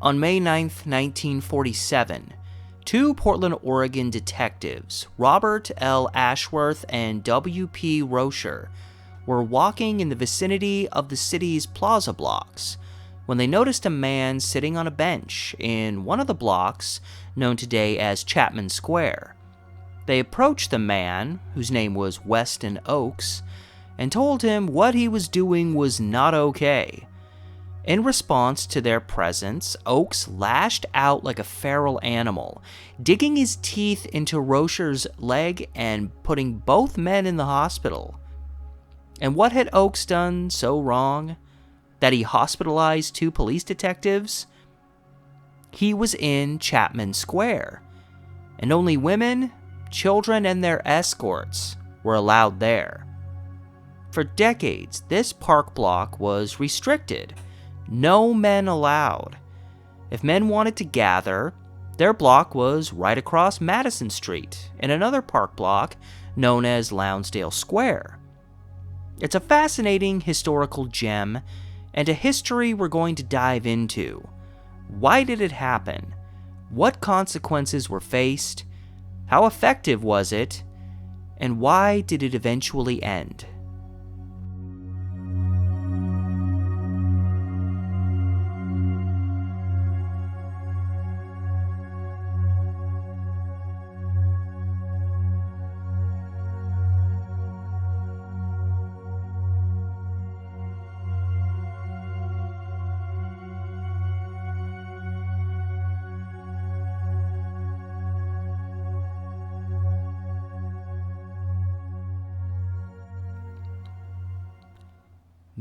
On May 9, 1947, two Portland, Oregon detectives, Robert L. Ashworth and W.P. Rocher, were walking in the vicinity of the city's Plaza Blocks when they noticed a man sitting on a bench in one of the blocks known today as Chapman Square. They approached the man, whose name was Weston Oakes, and told him what he was doing was not okay. In response to their presence, Oakes lashed out like a feral animal, digging his teeth into Rocher's leg and putting both men in the hospital. And what had Oakes done so wrong that he hospitalized two police detectives? He was in Chapman Square, and only women, children, and their escorts were allowed there. For decades, this park block was restricted. No men allowed. If men wanted to gather, their block was right across Madison Street in another park block known as Lownsdale Square. It's a fascinating historical gem and a history we're going to dive into. Why did it happen? What consequences were faced? How effective was it? And why did it eventually end?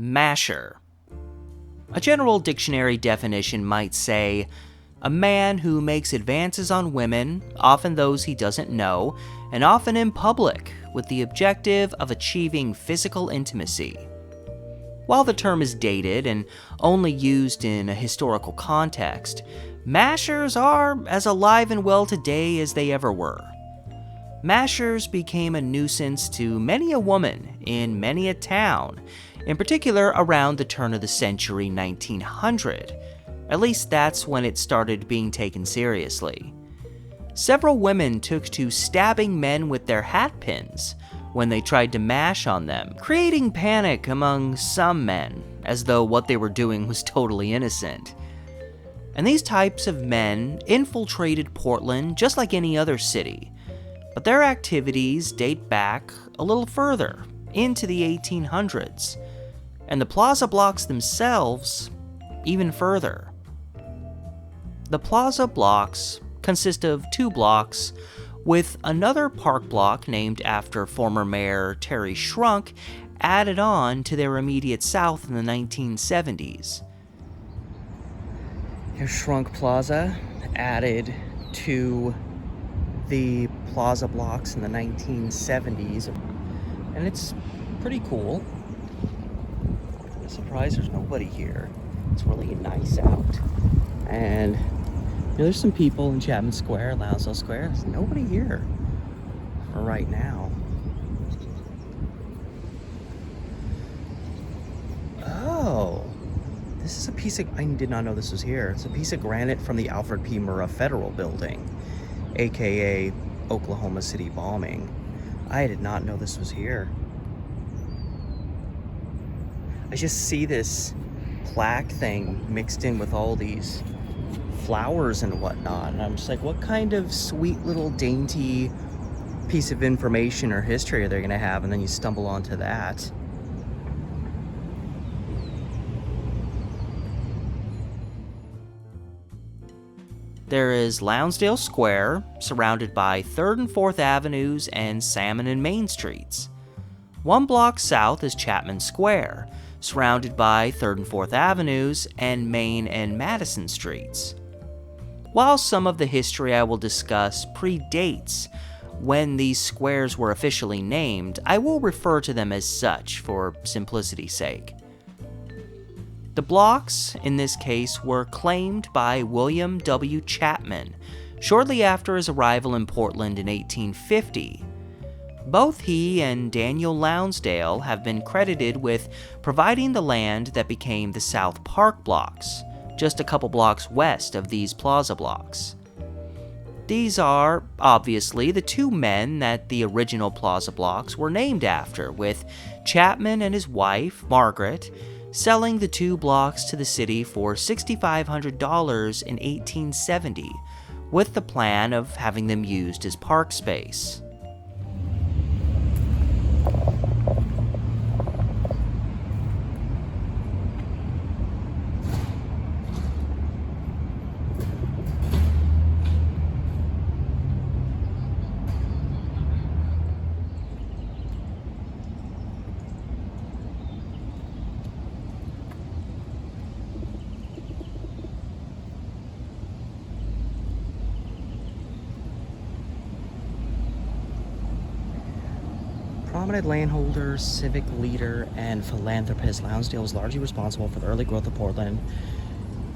Masher. A general dictionary definition might say, a man who makes advances on women, often those he doesn't know, and often in public, with the objective of achieving physical intimacy. While the term is dated and only used in a historical context, mashers are as alive and well today as they ever were. Mashers became a nuisance to many a woman in many a town, in particular around the turn of the century 1900. At least that's when it started being taken seriously. Several women took to stabbing men with their hat pins when they tried to mash on them, creating panic among some men, as though what they were doing was totally innocent. And these types of men infiltrated Portland just like any other city, but their activities date back a little further, into the 1800s, and the Plaza Blocks themselves even further. The Plaza Blocks consist of two blocks, with another park block named after former Mayor Terry Shrunk added on to their immediate south in the 1970s. Here's Shrunk Plaza, added to the Plaza Blocks in the 1970s, and it's pretty cool. I'm surprised there's nobody here. It's really nice out. And there's some people in Chapman Square, Lownsdale Square. There's nobody here for right now. Oh, this is a piece of, I did not know this was here. It's a piece of granite from the Alfred P. Murrah Federal Building, aka Oklahoma City bombing. I did not know this was here. I just see this plaque thing mixed in with all these flowers and whatnot, and I'm just like, what kind of sweet little dainty piece of information or history are they gonna have? And then you stumble onto that. There is Lownsdale Square, surrounded by 3rd and 4th Avenues and Salmon and Main Streets. One block south is Chapman Square, surrounded by 3rd and 4th Avenues and Main and Madison Streets. While some of the history I will discuss predates when these squares were officially named, I will refer to them as such for simplicity's sake. The blocks, in this case, were claimed by William W. Chapman shortly after his arrival in Portland in 1850. Both he and Daniel Lownsdale have been credited with providing the land that became the South Park Blocks, just a couple blocks west of these Plaza Blocks. These are, obviously, the two men that the original Plaza Blocks were named after, with Chapman and his wife, Margaret, selling the two blocks to the city for $6,500 in 1870, with the plan of having them used as park space. Prominent landholder, civic leader, and philanthropist, Lownsdale was largely responsible for the early growth of Portland.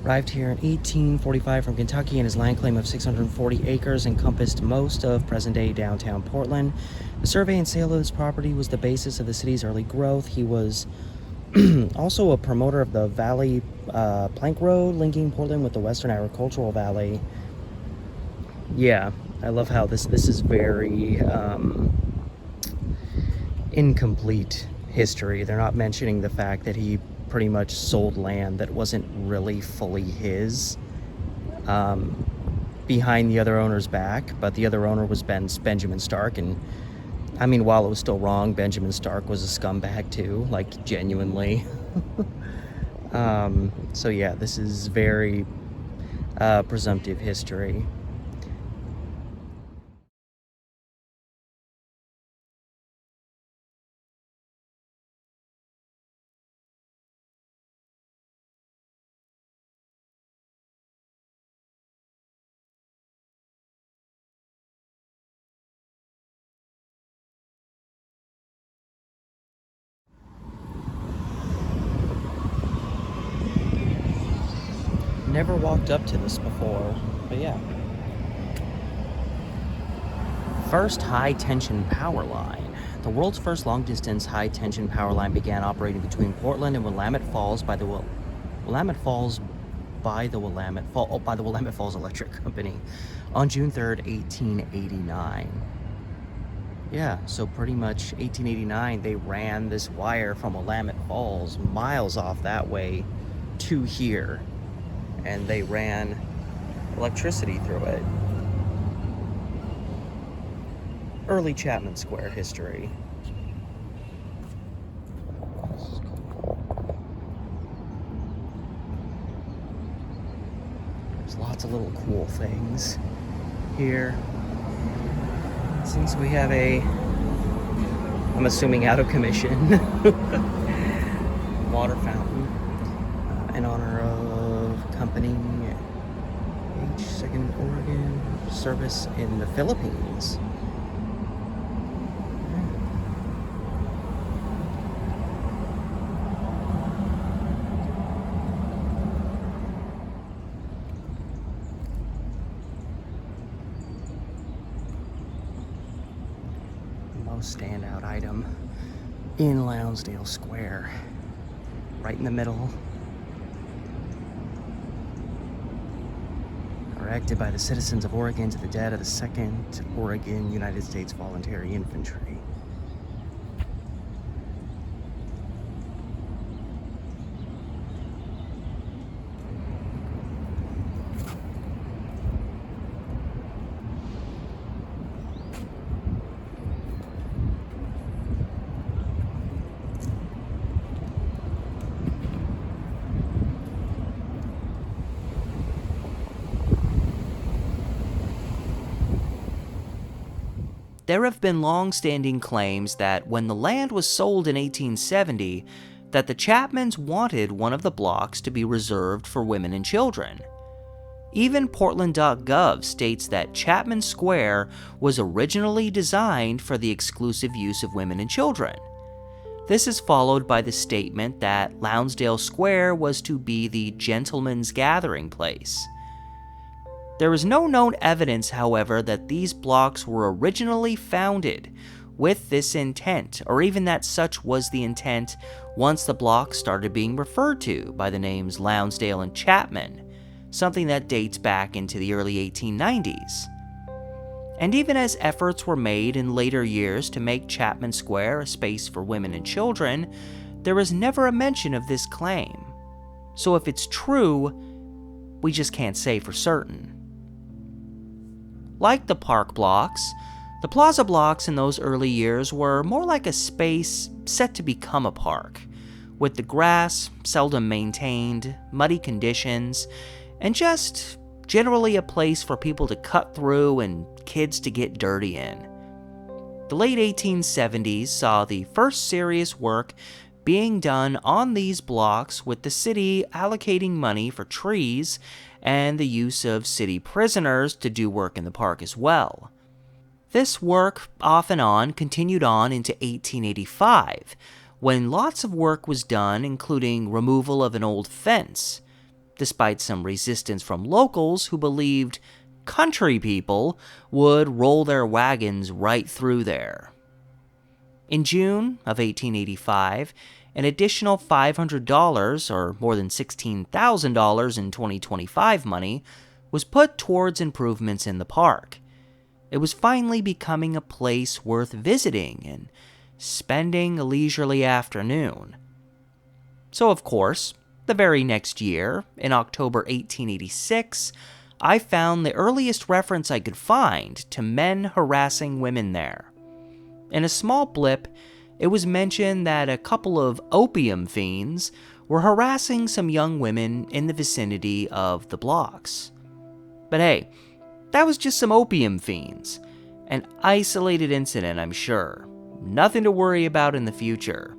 Arrived here in 1845 from Kentucky, and his land claim of 640 acres encompassed most of present-day downtown Portland. The survey and sale of this property was the basis of the city's early growth. He was also a promoter of the Valley Plank Road, linking Portland with the Western Agricultural Valley. Yeah, I love how this is very incomplete history. They're not mentioning the fact that he pretty much sold land that wasn't really fully his behind the other owner's back, but the other owner was Benjamin Stark, and I mean, while it was still wrong, Benjamin Stark was a scumbag too, like genuinely. So yeah, this is very presumptive history. Never walked up to this before, but yeah. First high-tension power line. The world's first long-distance high-tension power line began operating between Portland and Willamette Falls by the Willamette Falls Electric Company on June 3rd, 1889. Yeah, so pretty much 1889, they ran this wire from Willamette Falls, miles off that way, to here. And they ran electricity through it. Early Chapman Square history. There's lots of little cool things here. Since we have I'm assuming out of commission, water fountain in honor of company H2 Oregon service in the Philippines. Most standout item in Lownsdale Square, right in the middle. Erected by the citizens of Oregon to the dead of the 2nd Oregon United States Voluntary Infantry. There have been long-standing claims that when the land was sold in 1870, that the Chapmans wanted one of the blocks to be reserved for women and children. Even Portland.gov states that Chapman Square was originally designed for the exclusive use of women and children. This is followed by the statement that Lownsdale Square was to be the gentleman's gathering place. There is no known evidence, however, that these blocks were originally founded with this intent, or even that such was the intent once the blocks started being referred to by the names Lownsdale and Chapman, something that dates back into the early 1890s. And even as efforts were made in later years to make Chapman Square a space for women and children, there was never a mention of this claim. So if it's true, we just can't say for certain. Like the park blocks, the Plaza Blocks in those early years were more like a space set to become a park, with the grass seldom maintained, muddy conditions, and just generally a place for people to cut through and kids to get dirty in. The late 1870s saw the first serious work being done on these blocks, with the city allocating money for trees and the use of city prisoners to do work in the park as well. This work, off and on, continued on into 1885, when lots of work was done, including removal of an old fence, despite some resistance from locals who believed country people would roll their wagons right through there. In June of 1885, an additional $500, or more than $16,000 in 2025 money, was put towards improvements in the park. It was finally becoming a place worth visiting and spending a leisurely afternoon. So, of course, the very next year, in October 1886, I found the earliest reference I could find to men harassing women there. In a small blip, it was mentioned that a couple of opium fiends were harassing some young women in the vicinity of the blocks. But hey, that was just some opium fiends. An isolated incident, I'm sure. Nothing to worry about in the future.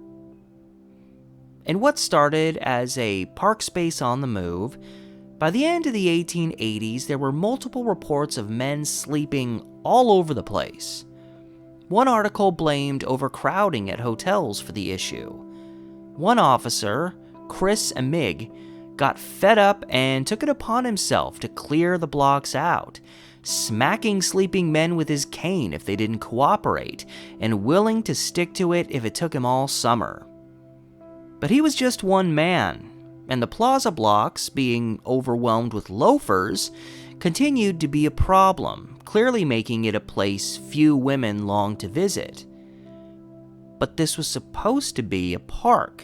In what started as a park space on the move, by the end of the 1880s, there were multiple reports of men sleeping all over the place. One article blamed overcrowding at hotels for the issue. One officer, Chris Amig, got fed up and took it upon himself to clear the blocks out, smacking sleeping men with his cane if they didn't cooperate, and willing to stick to it if it took him all summer. But he was just one man, and the Plaza Blocks, being overwhelmed with loafers, continued to be a problem, clearly making it a place few women longed to visit. But this was supposed to be a park,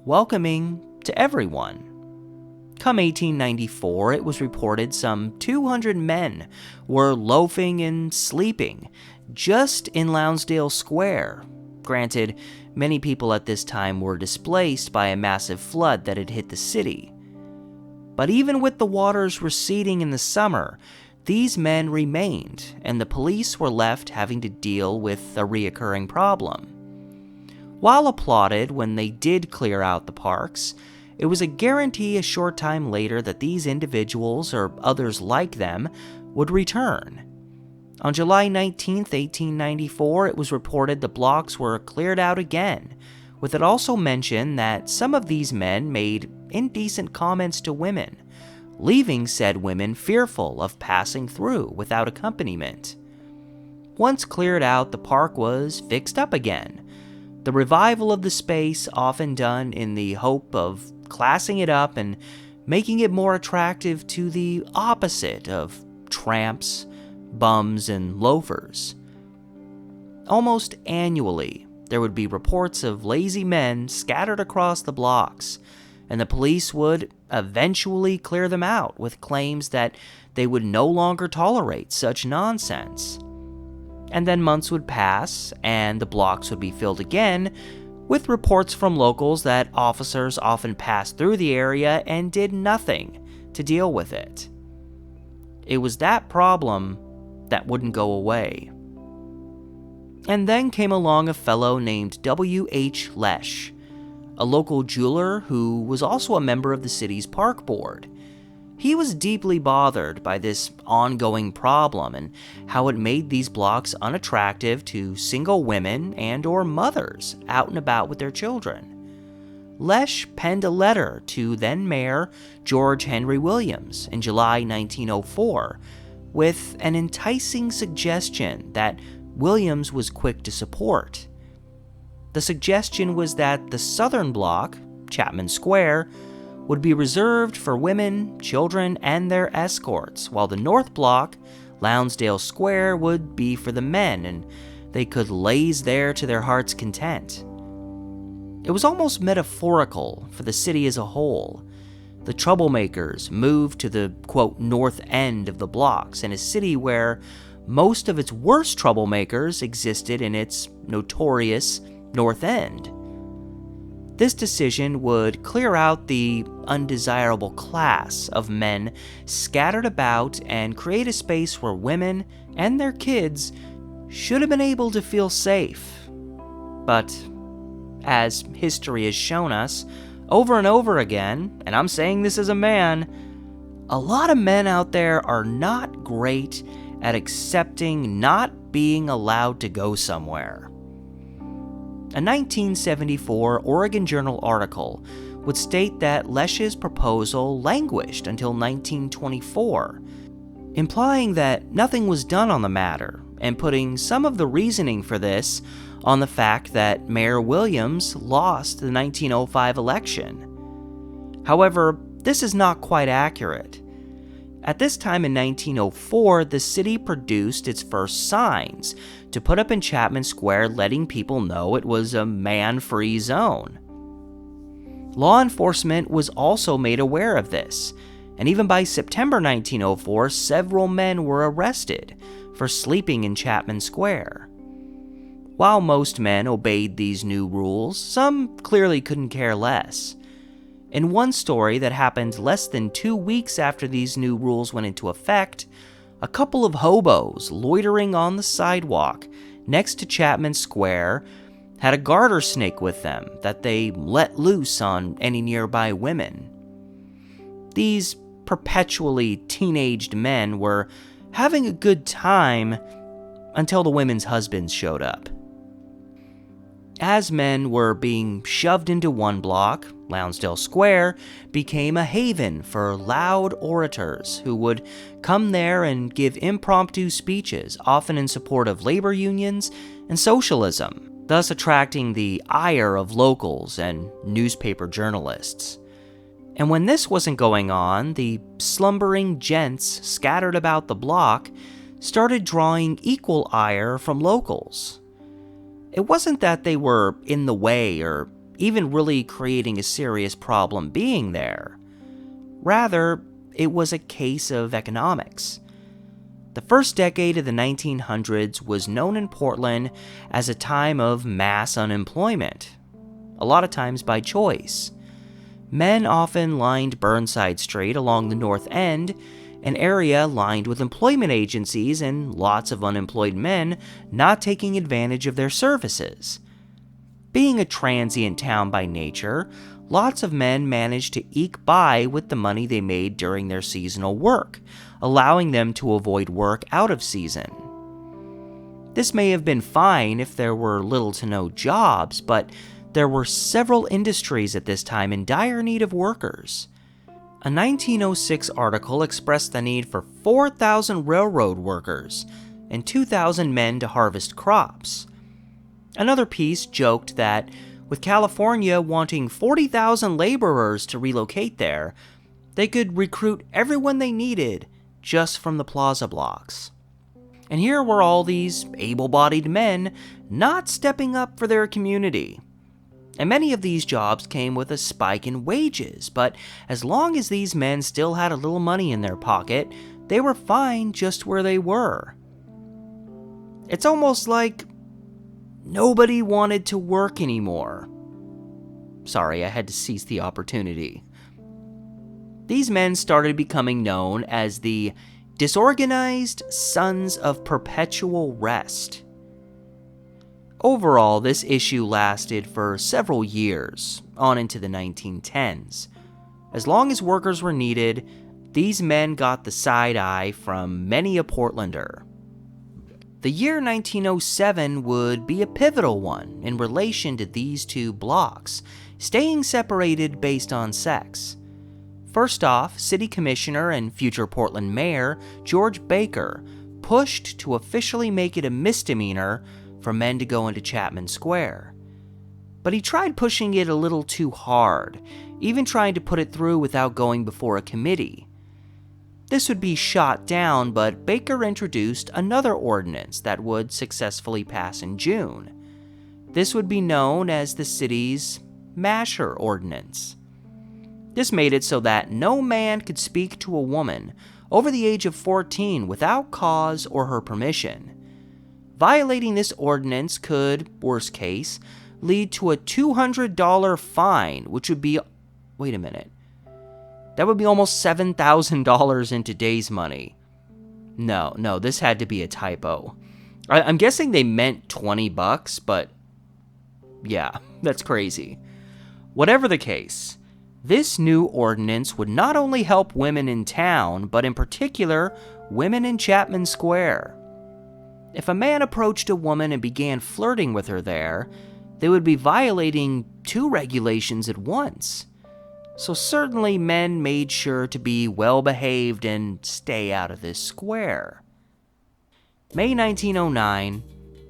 welcoming to everyone. Come 1894, it was reported some 200 men were loafing and sleeping just in Lownsdale Square. Granted, many people at this time were displaced by a massive flood that had hit the city. But even with the waters receding in the summer, these men remained, and the police were left having to deal with a reoccurring problem. While applauded when they did clear out the parks, it was a guarantee a short time later that these individuals, or others like them, would return. On July 19, 1894, it was reported the blocks were cleared out again, with it also mentioned that some of these men made indecent comments to women, leaving said women fearful of passing through without accompaniment. Once cleared out, the park was fixed up again. The revival of the space, often done in the hope of classing it up and making it more attractive to the opposite of tramps, bums, and loafers. Almost annually, there would be reports of lazy men scattered across the blocks, and the police would eventually clear them out with claims that they would no longer tolerate such nonsense. And then months would pass, and the blocks would be filled again, with reports from locals that officers often passed through the area and did nothing to deal with it. It was that problem that wouldn't go away. And then came along a fellow named W.H. Lesh, a local jeweler who was also a member of the city's park board. He was deeply bothered by this ongoing problem and how it made these blocks unattractive to single women and or mothers out and about with their children. Lesh penned a letter to then-Mayor George Henry Williams in July 1904 with an enticing suggestion that Williams was quick to support. The suggestion was that the southern block, Chapman Square, would be reserved for women, children, and their escorts, while the north block, Lownsdale Square, would be for the men, and they could laze there to their heart's content. It was almost metaphorical for the city as a whole. The troublemakers moved to the, quote, north end of the blocks in a city where most of its worst troublemakers existed in its notorious north end. This decision would clear out the undesirable class of men scattered about and create a space where women and their kids should have been able to feel safe. But, as history has shown us over and over again, and I'm saying this as a man, a lot of men out there are not great at accepting not being allowed to go somewhere. A 1974 Oregon Journal article would state that Lesch's proposal languished until 1924, implying that nothing was done on the matter, and putting some of the reasoning for this on the fact that Mayor Williams lost the 1905 election. However, this is not quite accurate. At this time in 1904, the city produced its first signs to put up in Chapman Square, letting people know it was a man-free zone. Law enforcement was also made aware of this, and even by September 1904, several men were arrested for sleeping in Chapman Square. While most men obeyed these new rules, some clearly couldn't care less. In one story that happened less than 2 weeks after these new rules went into effect, a couple of hobos loitering on the sidewalk next to Chapman Square had a garter snake with them that they let loose on any nearby women. These perpetually teenaged men were having a good time until the women's husbands showed up. As men were being shoved into one block, Lownsdale Square became a haven for loud orators who would come there and give impromptu speeches, often in support of labor unions and socialism, thus attracting the ire of locals and newspaper journalists. And when this wasn't going on, the slumbering gents scattered about the block started drawing equal ire from locals. It wasn't that they were in the way or even really creating a serious problem being there. Rather, it was a case of economics. The first decade of the 1900s was known in Portland as a time of mass unemployment, a lot of times by choice. Men often lined Burnside Street along the North End, an area lined with employment agencies and lots of unemployed men not taking advantage of their services. Being a transient town by nature, lots of men managed to eke by with the money they made during their seasonal work, allowing them to avoid work out of season. This may have been fine if there were little to no jobs, but there were several industries at this time in dire need of workers. A 1906 article expressed the need for 4,000 railroad workers and 2,000 men to harvest crops. Another piece joked that, with California wanting 40,000 laborers to relocate there, they could recruit everyone they needed just from the Plaza Blocks. And here were all these able-bodied men not stepping up for their community. And many of these jobs came with a spike in wages, but as long as these men still had a little money in their pocket, they were fine just where they were. It's almost like nobody wanted to work anymore. Sorry, I had to seize the opportunity. These men started becoming known as the disorganized Sons of Perpetual Rest. Overall, this issue lasted for several years, on into the 1910s. As long as workers were needed, these men got the side eye from many a Portlander. The year 1907 would be a pivotal one in relation to these two blocks, staying separated based on sex. First off, City Commissioner and future Portland Mayor George Baker pushed to officially make it a misdemeanor for men to go into Chapman Square. But he tried pushing it a little too hard, even trying to put it through without going before a committee. This would be shot down, but Baker introduced another ordinance that would successfully pass in June. This would be known as the city's Masher Ordinance. This made it so that no man could speak to a woman over the age of 14 without cause or her permission. Violating this ordinance could, worst case, lead to a $200 fine, which would be, wait a minute, that would be almost $7,000 in today's money. No, this had to be a typo. I'm guessing they meant $20, but yeah, that's crazy. Whatever the case, this new ordinance would not only help women in town, but in particular, women in Chapman Square. If a man approached a woman and began flirting with her there, they would be violating two regulations at once. So certainly men made sure to be well-behaved and stay out of this square. May 1909,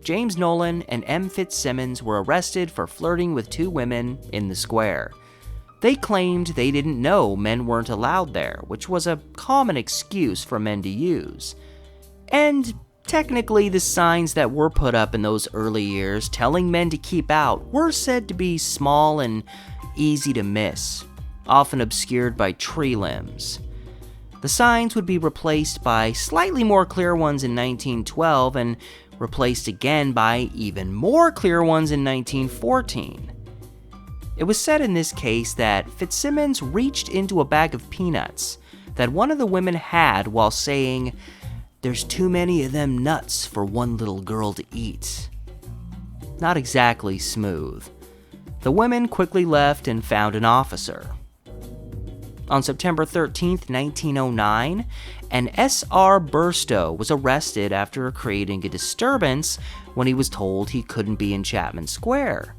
James Nolan and M. Fitzsimmons were arrested for flirting with two women in the square. They claimed they didn't know men weren't allowed there, which was a common excuse for men to use. And technically, the signs that were put up in those early years telling men to keep out were said to be small and easy to miss, often obscured by tree limbs. The signs would be replaced by slightly more clear ones in 1912 and replaced again by even more clear ones in 1914. It was said in this case that Fitzsimmons reached into a bag of peanuts that one of the women had while saying, "There's too many of them nuts for one little girl to eat." Not exactly smooth. The women quickly left and found an officer. On September 13th, 1909, an S.R. Burstow was arrested after creating a disturbance when he was told he couldn't be in Chapman Square.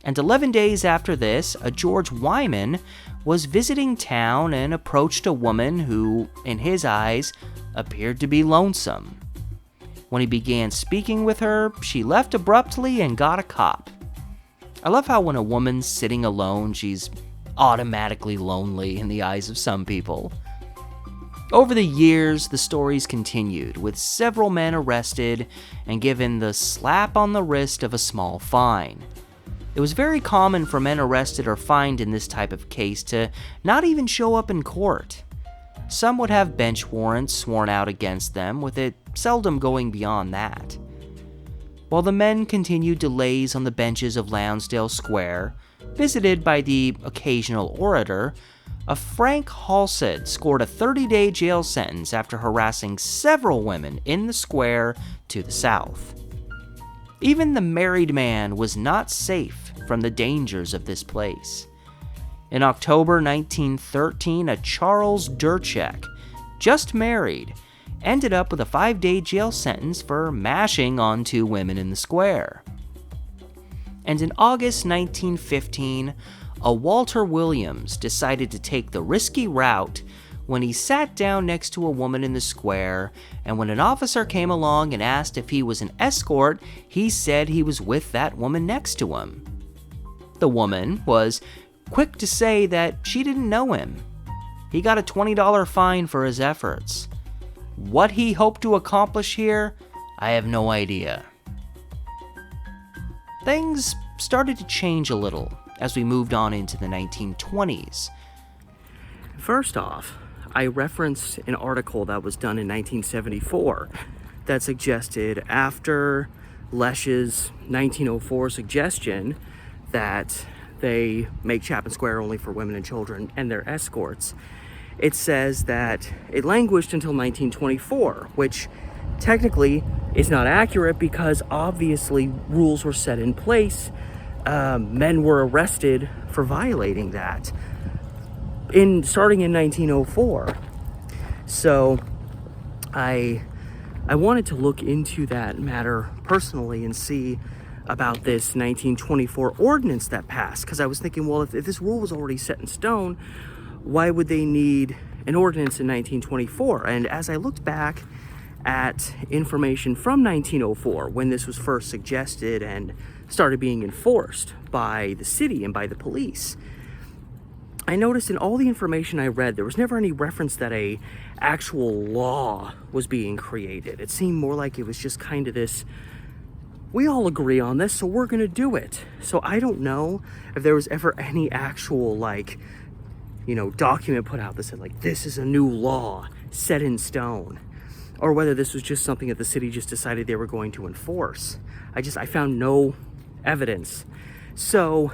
And 11 days after this, a George Wyman was visiting town and approached a woman who, in his eyes, appeared to be lonesome. When he began speaking with her, she left abruptly and got a cop. I love how when a woman's sitting alone, she's automatically lonely in the eyes of some people. Over the years, the stories continued, with several men arrested and given the slap on the wrist of a small fine. It was very common for men arrested or fined in this type of case to not even show up in court. Some would have bench warrants sworn out against them, with it seldom going beyond that. While the men continued delays on the benches of Lownsdale Square, visited by the occasional orator, a Frank Halstead scored a 30-day jail sentence after harassing several women in the square to the south. Even the married man was not safe from the dangers of this place. In October 1913, a Charles Durchek, just married, ended up with a 5-day jail sentence for mashing on two women in the square. And in August 1915, a Walter Williams decided to take the risky route when he sat down next to a woman in the square, and when an officer came along and asked if he was an escort, he said he was with that woman next to him. The woman was quick to say that she didn't know him. He got a $20 fine for his efforts. What he hoped to accomplish here, I have no idea. Things started to change a little as we moved on into the 1920s. First off, I referenced an article that was done in 1974 that suggested after Lesch's 1904 suggestion that they make Chapman Square only for women and children and their escorts, it says that it languished until 1924, which technically is not accurate because obviously rules were set in place. Men were arrested for violating that starting in 1904. So I wanted to look into that matter personally and see about this 1924 ordinance that passed, because I was thinking, well, if this rule was already set in stone, why would they need an ordinance in 1924? And as I looked back at information from 1904 when this was first suggested and started being enforced by the city and by the police, I noticed in all the information I read, there was never any reference that a actual law was being created. It seemed more like it was just kind of this, we all agree on this, so we're gonna do it. So I don't know if there was ever any actual, like, you know, document put out that said, like, this is a new law set in stone, or whether this was just something that the city just decided they were going to enforce. I found no evidence. So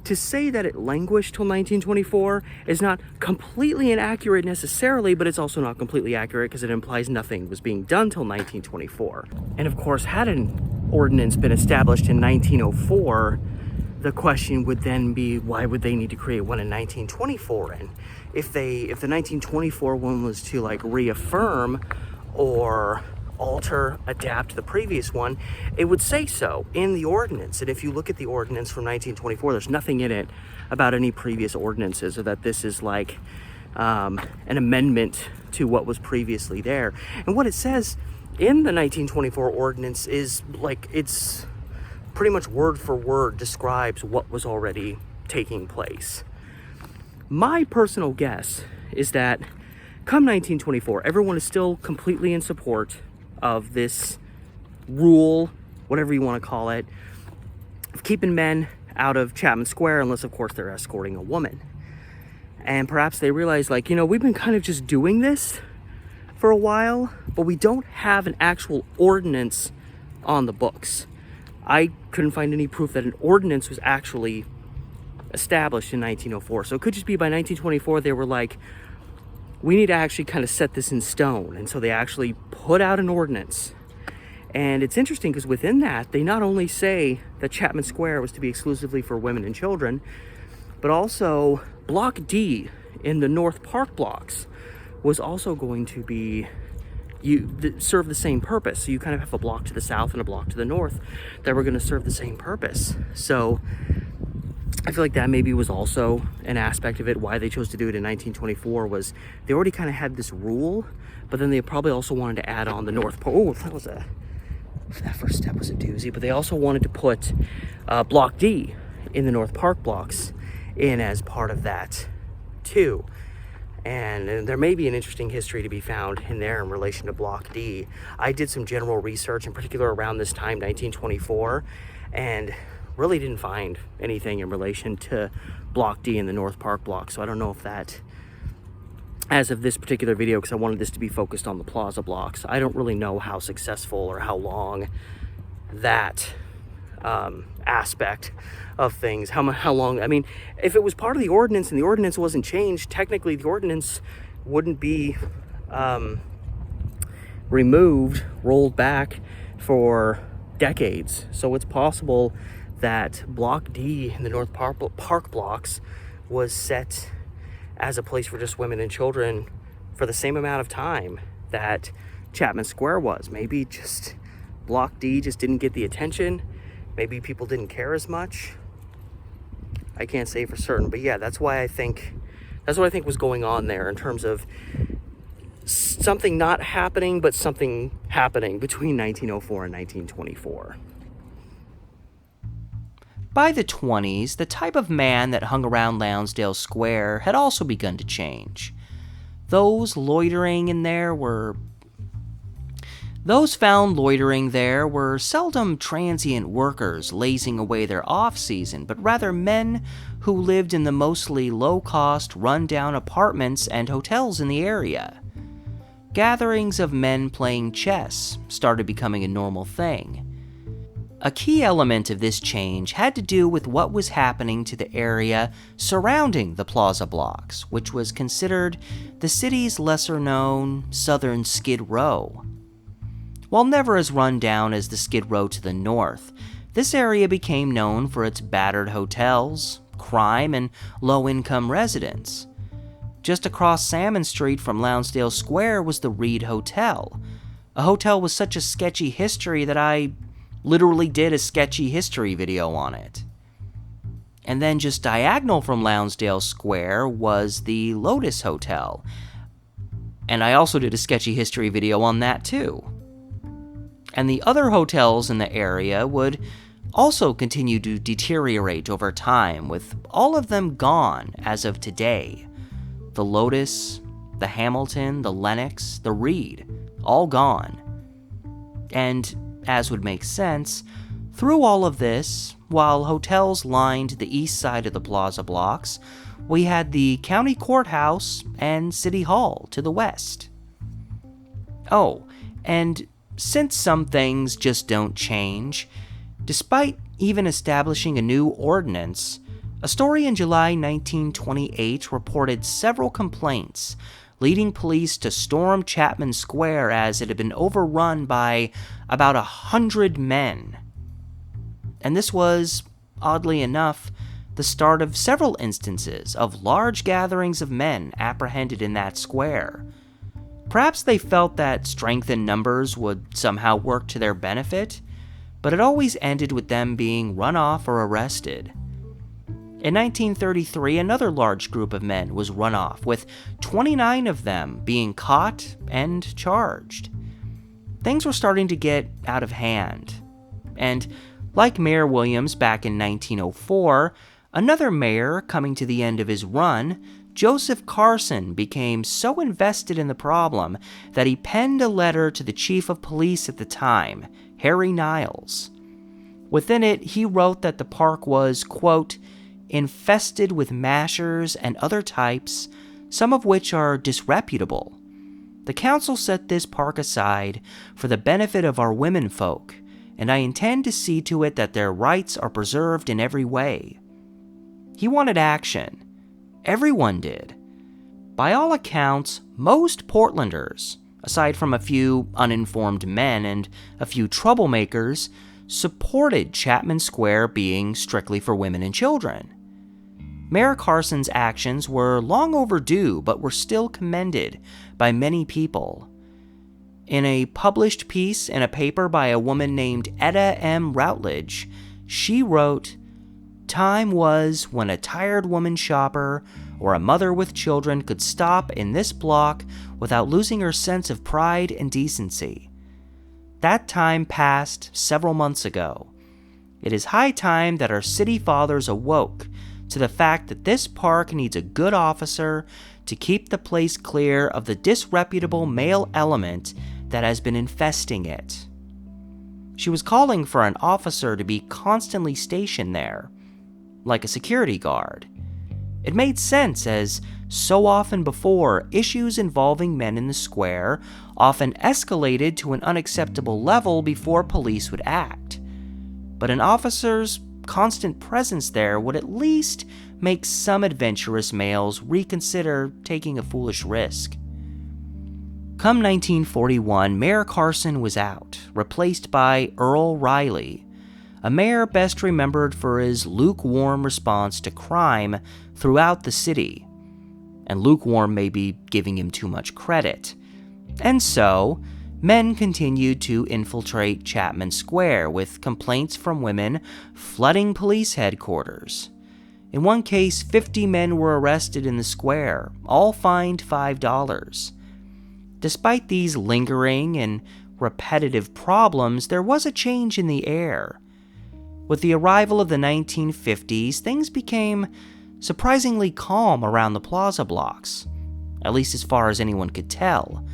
to say that it languished till 1924 is not completely inaccurate necessarily, but it's also not completely accurate because it implies nothing was being done till 1924. And of course, had an ordinance been established in 1904, the question would then be, why would they need to create one in 1924? And if the 1924 one was to, like, reaffirm or alter, adapt the previous one, it would say so in the ordinance. And if you look at the ordinance from 1924, there's nothing in it about any previous ordinances, or that this is like an amendment to what was previously there. And what it says in the 1924 ordinance is, like, it's pretty much word for word describes what was already taking place. My personal guess is that come 1924, everyone is still completely in support of this rule, whatever you want to call it, of keeping men out of Chapman Square, unless of course they're escorting a woman. And perhaps they realize, like, you know, we've been kind of just doing this for a while, but we don't have an actual ordinance on the books. I couldn't find any proof that an ordinance was actually established in 1904. So it could just be by 1924 they were like, we need to actually kind of set this in stone. And so they actually put out an ordinance. And it's interesting because within that, they not only say that Chapman Square was to be exclusively for women and children, but also Block D in the North Park blocks was also going to be serve the same purpose. So you kind of have a block to the south and a block to the north that were going to serve the same purpose. So I feel like that maybe was also an aspect of it. Why they chose to do it in 1924 was they already kind of had this rule, but then they probably also wanted to add on the North Park. Oh, that first step was a doozy. But they also wanted to put Block D in the North Park blocks in as part of that too. And there may be an interesting history to be found in there in relation to Block D. I did some general research, in particular around this time, 1924, and really didn't find anything in relation to Block D in the North Park block. So I don't know if that, as of this particular video, because I wanted this to be focused on the Plaza Blocks, I don't really know how successful or how long that aspect of things, how long, I mean, if it was part of the ordinance and the ordinance wasn't changed, technically the ordinance wouldn't be removed, rolled back for decades. So it's possible that Block D in the North Park blocks was set as a place for just women and children for the same amount of time that Chapman Square was. Maybe just Block D just didn't get the attention. Maybe people didn't care as much. I can't say for certain, but yeah, that's what I think was going on there in terms of something not happening, but something happening between 1904 and 1924. By the 20s, the type of man that hung around Lownsdale Square had also begun to change. Those found loitering there were seldom transient workers lazing away their off-season, but rather men who lived in the mostly low-cost, run-down apartments and hotels in the area. Gatherings of men playing chess started becoming a normal thing. A key element of this change had to do with what was happening to the area surrounding the Plaza Blocks, which was considered the city's lesser-known southern Skid Row. While never as run down as the Skid Row to the north, this area became known for its battered hotels, crime, and low-income residents. Just across Salmon Street from Lownsdale Square was the Reed Hotel, a hotel with such a sketchy history that I literally did a sketchy history video on it. And then just diagonal from Lownsdale Square was the Lotus Hotel, And I also did a sketchy history video on that too. And the other hotels in the area would also continue to deteriorate over time, with all of them gone as of today. The Lotus, the Hamilton, the Lenox, the Reed, all gone. And, as would make sense, through all of this, while hotels lined the east side of the Plaza Blocks, we had the county courthouse and city hall to the west. Oh, and since some things just don't change, despite even establishing a new ordinance, a story in July 1928 reported several complaints, leading police to storm Chapman Square as it had been overrun by about 100 men. And this was, oddly enough, the start of several instances of large gatherings of men apprehended in that square. Perhaps they felt that strength in numbers would somehow work to their benefit, but it always ended with them being run off or arrested. In 1933, another large group of men was run off, with 29 of them being caught and charged. Things were starting to get out of hand. And like Mayor Williams back in 1904, another mayor coming to the end of his run, Joseph Carson, became so invested in the problem that he penned a letter to the chief of police at the time, Harry Niles. Within it, he wrote that the park was, quote, infested with mashers and other types, some of which are disreputable. The council set this park aside for the benefit of our women folk, and I intend to see to it that their rights are preserved in every way. He wanted action. Everyone did. By all accounts, most Portlanders, aside from a few uninformed men and a few troublemakers, supported Chapman Square being strictly for women and children. Mayor Carson's actions were long overdue, but were still commended by many people. In a published piece in a paper by a woman named Etta M. Routledge, she wrote, "Time was when a tired woman shopper or a mother with children could stop in this block without losing her sense of pride and decency. That time passed several months ago. It is high time that our city fathers awoke to the fact that this park needs a good officer to keep the place clear of the disreputable male element that has been infesting it." She was calling for an officer to be constantly stationed there, like a security guard. It made sense, as so often before, issues involving men in the square often escalated to an unacceptable level before police would act. But an officer's constant presence there would at least make some adventurous males reconsider taking a foolish risk. Come 1941, Mayor Carson was out, replaced by Earl Riley, a mayor best remembered for his lukewarm response to crime throughout the city. And lukewarm may be giving him too much credit. And so, men continued to infiltrate Chapman Square, with complaints from women flooding police headquarters. In one case, 50 men were arrested in the square, all fined $5. Despite these lingering and repetitive problems, there was a change in the air. With the arrival of the 1950s, things became surprisingly calm around the Plaza Blocks, at least as far as anyone could tell.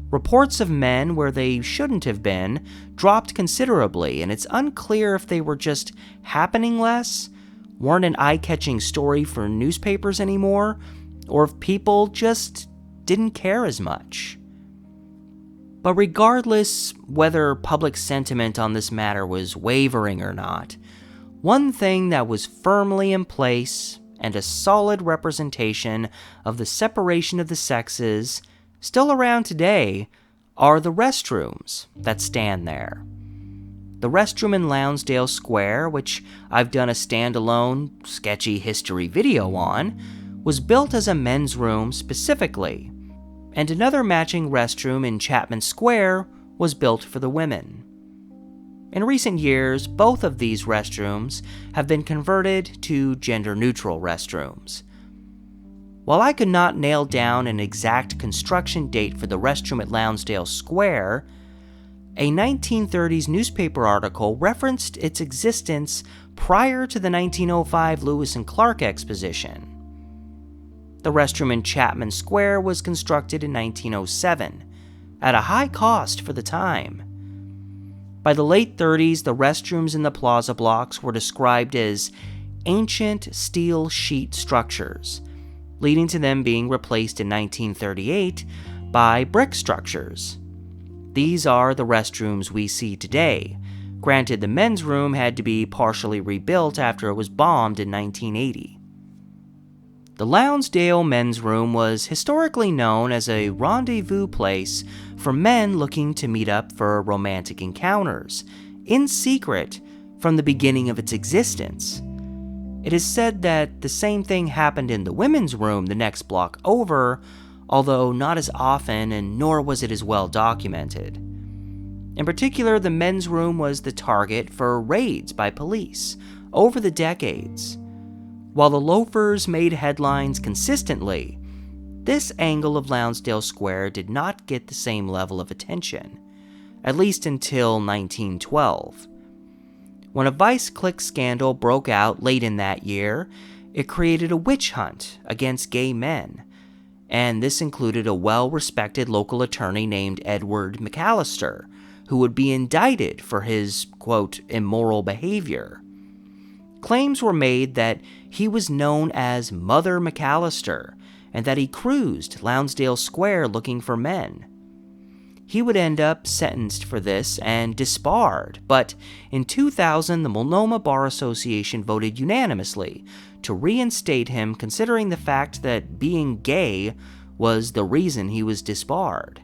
Reports of men where they shouldn't have been dropped considerably, and it's unclear if they were just happening less, weren't an eye-catching story for newspapers anymore, or if people just didn't care as much. But regardless whether public sentiment on this matter was wavering or not, one thing that was firmly in place and a solid representation of the separation of the sexes still around today are the restrooms that stand there. The restroom in Lownsdale Square, which I've done a standalone sketchy history video on, was built as a men's room specifically, and another matching restroom in Chapman Square was built for the women. In recent years, both of these restrooms have been converted to gender-neutral restrooms. While I could not nail down an exact construction date for the restroom at Lownsdale Square, a 1930s newspaper article referenced its existence prior to the 1905 Lewis and Clark Exposition. The restroom in Chapman Square was constructed in 1907, at a high cost for the time. By the late 30s, the restrooms in the Plaza Blocks were described as ancient steel sheet structures, leading to them being replaced in 1938 by brick structures. These are the restrooms we see today. Granted, the men's room had to be partially rebuilt after it was bombed in 1980. The Lownsdale men's room was historically known as a rendezvous place for men looking to meet up for romantic encounters, in secret from the beginning of its existence. It is said that the same thing happened in the women's room the next block over, although not as often and nor was it as well documented. In particular, the men's room was the target for raids by police over the decades. While the loafers made headlines consistently, this angle of Lownsdale Square did not get the same level of attention, at least until 1912. When a Vice Click scandal broke out late in that year, it created a witch hunt against gay men, and this included a well-respected local attorney named Edward McAllister, who would be indicted for his, quote, immoral behavior. Claims were made that he was known as Mother McAllister, and that he cruised Lownsdale Square looking for men. He would end up sentenced for this and disbarred, but in 2000 the Multnomah Bar Association voted unanimously to reinstate him, considering the fact that being gay was the reason he was disbarred.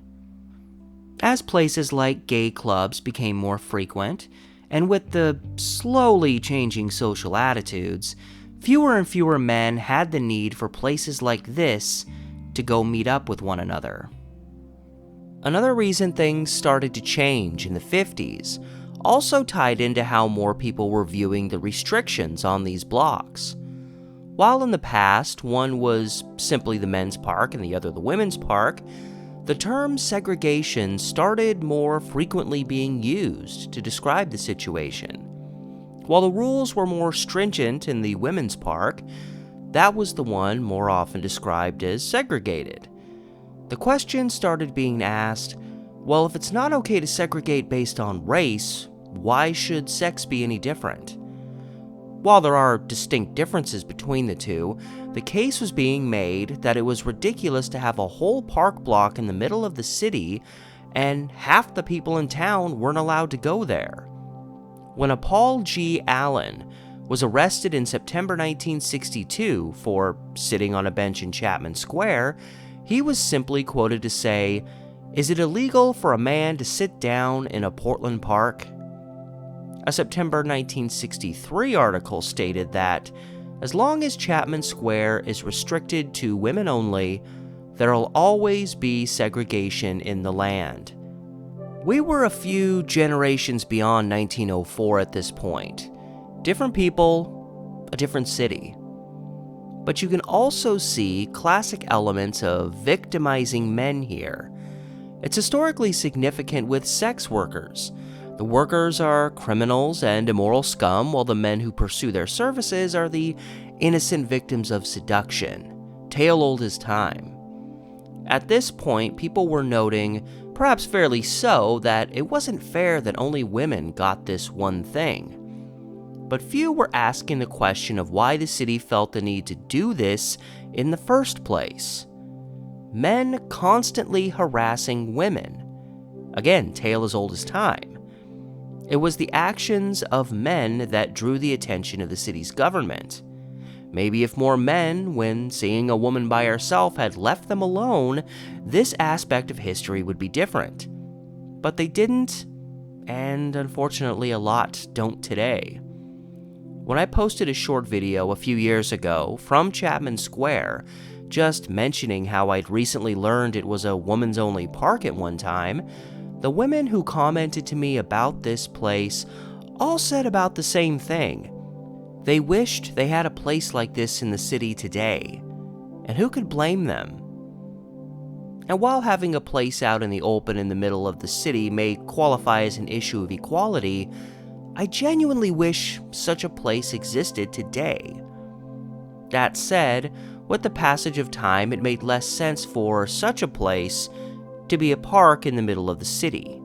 As places like gay clubs became more frequent, and with the slowly changing social attitudes, fewer and fewer men had the need for places like this to go meet up with one another. Another reason things started to change in the 50s also tied into how more people were viewing the restrictions on these blocks. While in the past, one was simply the men's park and the other the women's park, the term segregation started more frequently being used to describe the situation. While the rules were more stringent in the women's park, that was the one more often described as segregated. The question started being asked, well, if it's not okay to segregate based on race, why should sex be any different? While there are distinct differences between the two, the case was being made that it was ridiculous to have a whole park block in the middle of the city and half the people in town weren't allowed to go there. When Paul G. Allen was arrested in September 1962 for sitting on a bench in Chapman Square, he was simply quoted to say, "Is it illegal for a man to sit down in a Portland park?" A September 1963 article stated that, as long as Chapman Square is restricted to women only, there'll always be segregation in the land. We were a few generations beyond 1904 at this point. Different people, a different city. But you can also see classic elements of victimizing men here. It's historically significant with sex workers. The workers are criminals and immoral scum, while the men who pursue their services are the innocent victims of seduction, tale old as time. At this point, people were noting, perhaps fairly so, that it wasn't fair that only women got this one thing. But few were asking the question of why the city felt the need to do this in the first place. Men constantly harassing women. Again, tale as old as time. It was the actions of men that drew the attention of the city's government. Maybe if more men, when seeing a woman by herself, had left them alone, this aspect of history would be different. But they didn't, and unfortunately a lot don't today. When I posted a short video a few years ago from Chapman Square, just mentioning how I'd recently learned it was a women's-only park at one time, the women who commented to me about this place all said about the same thing. They wished they had a place like this in the city today. And who could blame them? And while having a place out in the open in the middle of the city may qualify as an issue of equality, I genuinely wish such a place existed today. That said, with the passage of time, it made less sense for such a place to be a park in the middle of the city.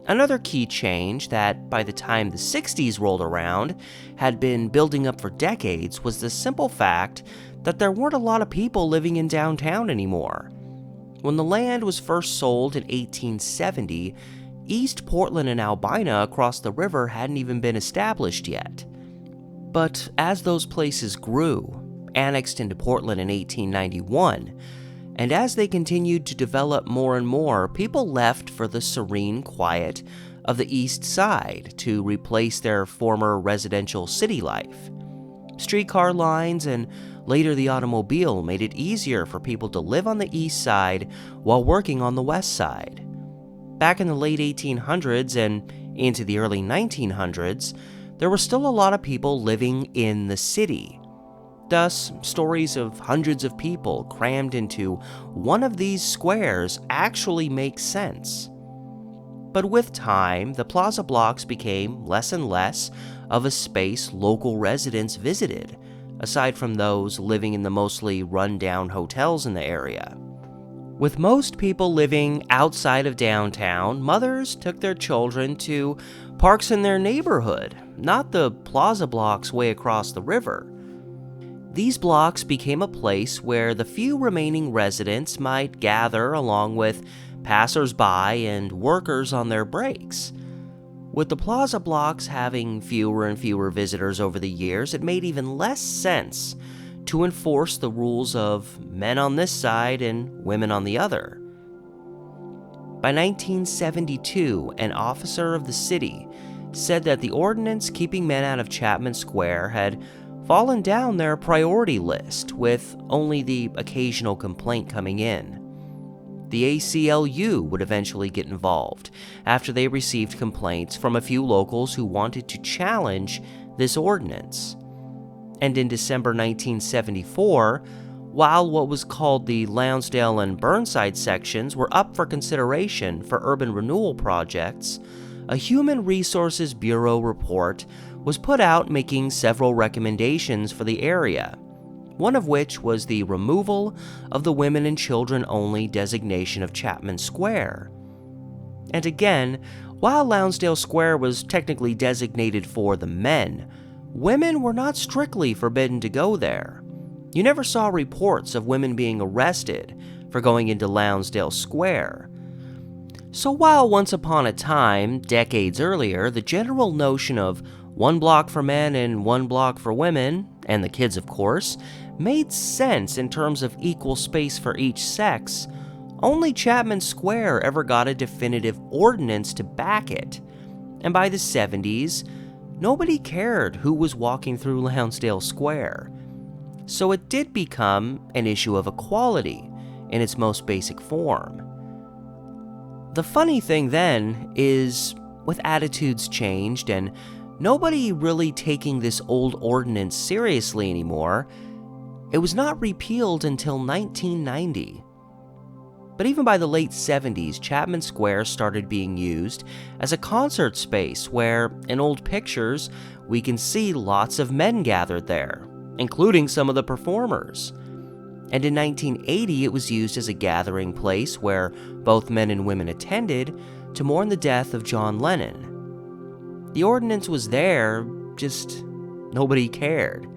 Another key change that, by the time the 60s rolled around, had been building up for decades was the simple fact that there weren't a lot of people living in downtown anymore. When the land was first sold in 1870, East Portland and Albina across the river hadn't even been established yet. But as those places grew, annexed into Portland in 1891, and as they continued to develop more and more, people left for the serene quiet of the East Side to replace their former residential city life. Streetcar lines and later the automobile made it easier for people to live on the East Side while working on the West Side. Back in the late 1800s and into the early 1900s, there were still a lot of people living in the city. Thus, stories of hundreds of people crammed into one of these squares actually make sense. But with time, the Plaza Blocks became less and less of a space local residents visited, aside from those living in the mostly run-down hotels in the area. With most people living outside of downtown, mothers took their children to parks in their neighborhood, not the Plaza Blocks way across the river. These blocks became a place where the few remaining residents might gather along with passers-by and workers on their breaks. With the Plaza Blocks having fewer and fewer visitors over the years, it made even less sense to enforce the rules of men on this side and women on the other. By 1972, an officer of the city said that the ordinance keeping men out of Chapman Square had fallen down their priority list, with only the occasional complaint coming in. The ACLU would eventually get involved after they received complaints from a few locals who wanted to challenge this ordinance. And in December 1974, while what was called the Lownsdale and Burnside sections were up for consideration for urban renewal projects, a Human Resources Bureau report was put out making several recommendations for the area, one of which was the removal of the women and children only designation of Chapman Square. And again, while Lownsdale Square was technically designated for the men, women were not strictly forbidden to go there. You never saw reports of women being arrested for going into Lownsdale Square. So while once upon a time, decades earlier, the general notion of one block for men and one block for women, and the kids of course, made sense in terms of equal space for each sex, only Chapman Square ever got a definitive ordinance to back it. And by the 70s, nobody cared who was walking through Lownsdale Square. So it did become an issue of equality in its most basic form. The funny thing then is, with attitudes changed and nobody really taking this old ordinance seriously anymore, it was not repealed until 1990. But even by the late 70s, Chapman Square started being used as a concert space where, in old pictures, we can see lots of men gathered there, including some of the performers. And in 1980, it was used as a gathering place where both men and women attended to mourn the death of John Lennon. The ordinance was there, just nobody cared.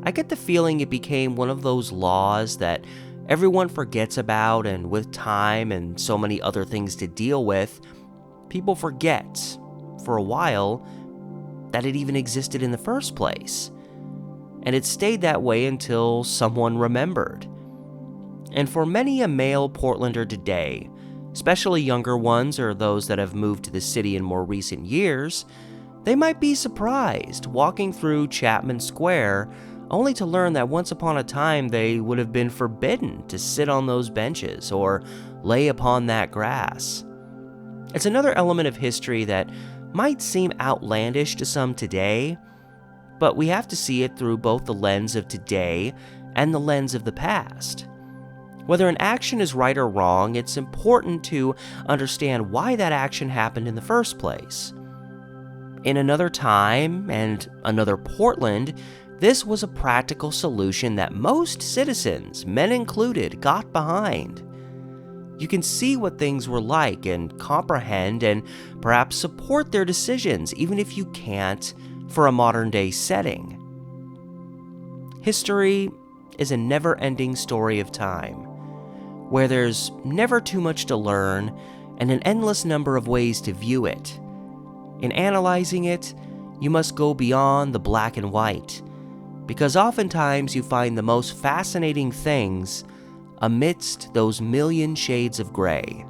I get the feeling it became one of those laws that everyone forgets about, and with time and so many other things to deal with, people forget, for a while, that it even existed in the first place. And it stayed that way until someone remembered. And for many a male Portlander today, especially younger ones or those that have moved to the city in more recent years, they might be surprised walking through Chapman Square only to learn that once upon a time they would have been forbidden to sit on those benches or lay upon that grass. It's another element of history that might seem outlandish to some today, but we have to see it through both the lens of today and the lens of the past. Whether an action is right or wrong, it's important to understand why that action happened in the first place. In another time and another Portland, this was a practical solution that most citizens, men included, got behind. You can see what things were like and comprehend and perhaps support their decisions, even if you can't for a modern-day setting. History is a never-ending story of time, where there's never too much to learn and an endless number of ways to view it. In analyzing it, you must go beyond the black and white, because oftentimes you find the most fascinating things amidst those million shades of gray.